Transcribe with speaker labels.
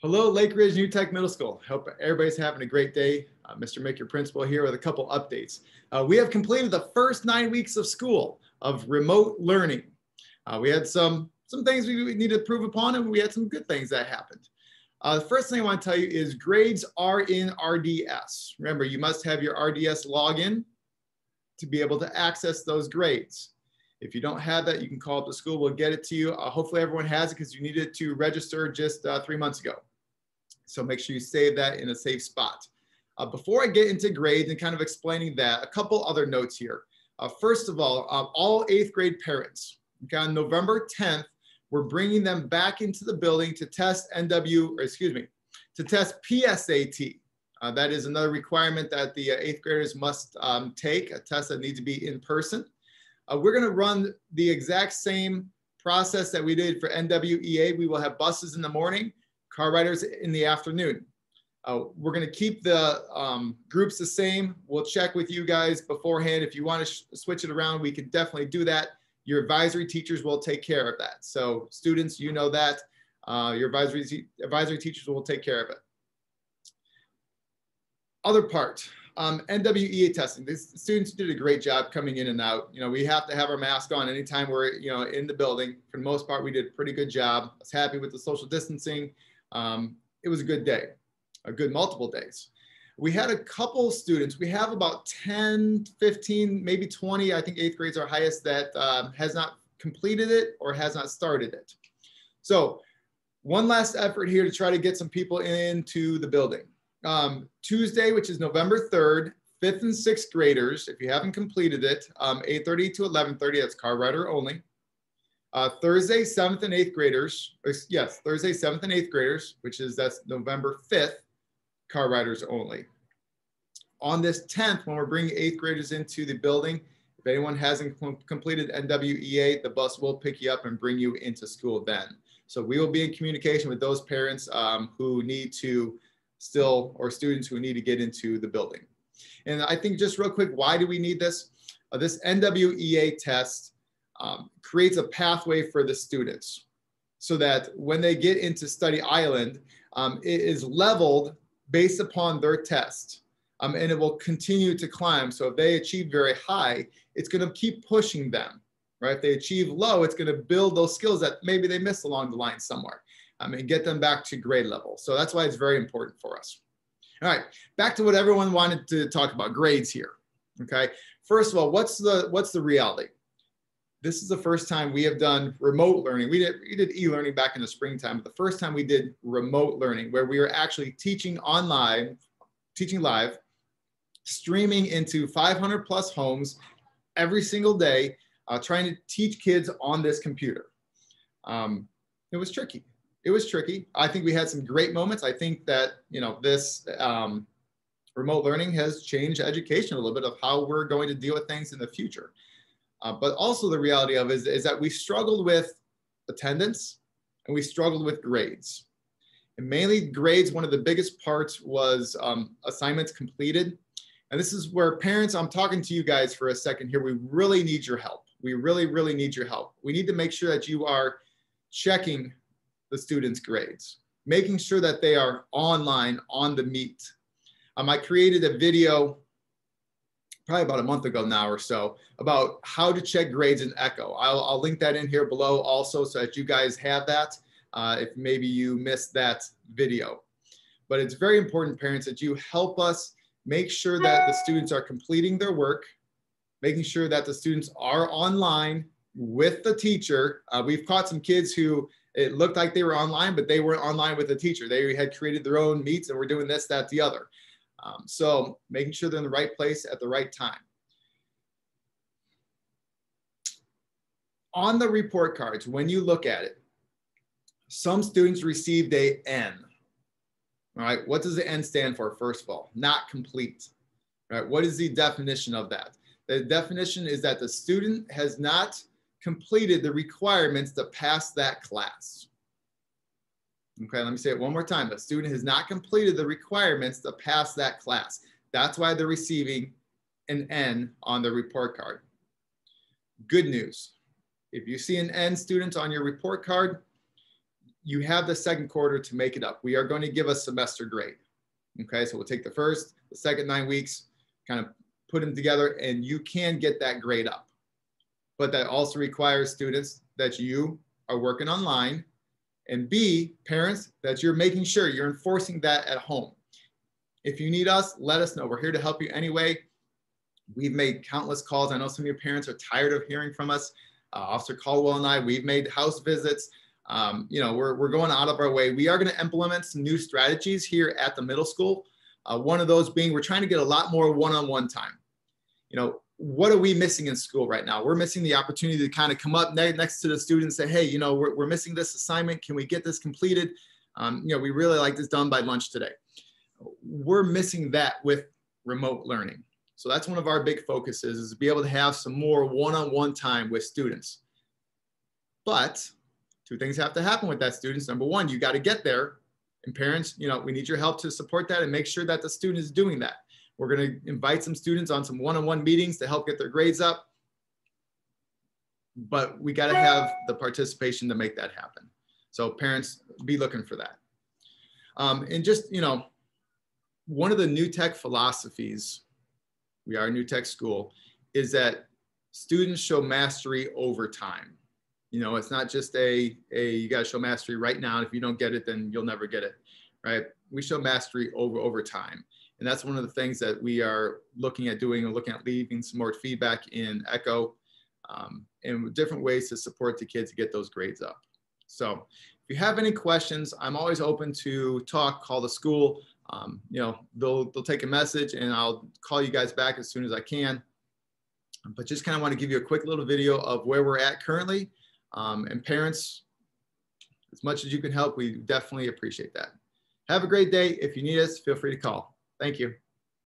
Speaker 1: Hello, Lake Ridge New Tech Middle School. Hope everybody's having a great day. Mr. Mick, your principal here with a couple updates. We have completed the first 9 weeks of school of remote learning. We had some things we need to improve upon, and we had some good things that happened. The first thing I want to tell you is grades are in RDS. Remember, you must have your RDS login to be able to access those grades. If you don't have that, you can call up the school. We'll get it to you. Hopefully everyone has it because you needed to register just 3 months ago. So make sure you save that in a safe spot. Before I get into grades and kind of explaining that, a couple other notes here. First of all 8th grade parents, okay, on November 10th, we're bringing them back into the building to test to test PSAT. That is another requirement that the 8th graders must take, a test that needs to be in person. We're going to run the exact same process that we did for NWEA. We will have buses in the morning, car riders in the afternoon. We're going to keep the groups the same. We'll check with you guys beforehand. If you want to switch it around, we can definitely do that. Your advisory teachers will take care of that. So students, you know that. Your advisory teachers will take care of it. Other part, NWEA testing. The students did a great job coming in and out. You know, we have to have our mask on anytime we're in the building. For the most part, we did a pretty good job. I was happy with the social distancing. It was a good day, a good multiple days. We had a couple students. We have about 10, 15, maybe 20. I think 8th grade is our highest that has not completed it or has not started it. So one last effort here to try to get some people into the building. Tuesday, which is November 3rd, 5th and 6th graders, if you haven't completed it, 8:30 to 11:30, that's car rider only. Thursday, 7th and 8th graders, yes, Thursday, 7th and 8th graders, that's November 5th, car riders only. On this 10th, when we're bringing 8th graders into the building, if anyone hasn't completed NWEA, the bus will pick you up and bring you into school then. So we will be in communication with those parents who need to or students who need to get into the building. And I think just real quick, why do we need this? This NWEA test creates a pathway for the students so that when they get into Study Island, it is leveled based upon their test, and it will continue to climb. So if they achieve very high, it's going to keep pushing them, right? If they achieve low, it's going to build those skills that maybe they missed along the line somewhere, and get them back to grade level. So that's why it's very important for us. All right, back to what everyone wanted to talk about, grades here, okay? First of all, what's the reality? This is the first time we have done remote learning. We did e-learning back in the springtime, but the first time we did remote learning where we were actually teaching online, teaching live, streaming into 500 plus homes every single day, trying to teach kids on this computer. It was tricky. It was tricky. I think we had some great moments. I think that, this remote learning has changed education a little bit of how we're going to deal with things in the future. But also the reality of it is that we struggled with attendance and we struggled with grades. And mainly grades, one of the biggest parts was assignments completed. And this is where parents, I'm talking to you guys for a second here, we really need your help. We really, really need your help. We need to make sure that you are checking the students' grades, making sure that they are online on the Meet. I created a video probably about a month ago now or so about how to check grades in Echo. I'll link that in here below also so that you guys have that if maybe you missed that video. But it's very important, parents, that you help us make sure that the students are completing their work, making sure that the students are online with the teacher. We've caught some kids who it looked like they were online, but they weren't online with the teacher. They had created their own meets and were doing this, that, the other. So making sure they're in the right place at the right time. On the report cards, when you look at it, some students received a N. All right, what does the N stand for, first of all? Not complete. All right, what is the definition of that? The definition is that the student has not completed the requirements to pass that class. Okay, let me say it one more time. The student has not completed the requirements to pass that class. That's why they're receiving an N on their report card. Good news. If you see an N student on your report card, you have the second quarter to make it up. We are going to give a semester grade. Okay, so we'll take the first, the second 9 weeks, kind of put them together, and you can get that grade up. But that also requires students that you are working online, and B, parents, that you're making sure you're enforcing that at home. If you need us, let us know. We're here to help you anyway. We've made countless calls. I know some of your parents are tired of hearing from us. Officer Caldwell and I, we've made house visits. You know, we're going out of our way. We are going to implement some new strategies here at the middle school. One of those being, we're trying to get a lot more one-on-one time. You know, what are we missing in school right now? We're missing the opportunity to kind of come up next to the student and say, hey, you know, we're missing this assignment. Can we get this completed? You know, we really like this done by lunch today. We're missing that with remote learning. So that's one of our big focuses, is to be able to have some more one-on-one time with students. But two things have to happen with that, students. Number one, you got to get there. And parents, you know, we need your help to support that and make sure that the student is doing that. We're going to invite some students on some one-on-one meetings to help get their grades up. But we got to have the participation to make that happen. So parents, be looking for that. And just, you know, one of the new tech philosophies, we are a new tech school, is that students show mastery over time. You know, it's not just you got to show mastery right now. And if you don't get it, then you'll never get it, right? We show mastery over time. And that's one of the things that we are looking at doing, and looking at leaving some more feedback in Echo, and different ways to support the kids to get those grades up. So if you have any questions, I'm always open to talk, call the school. You know, they'll take a message and I'll call you guys back as soon as I can. But just kind of want to give you a quick little video of where we're at currently. And parents, as much as you can help, we definitely appreciate that. Have a great day. If you need us, feel free to call. Thank you.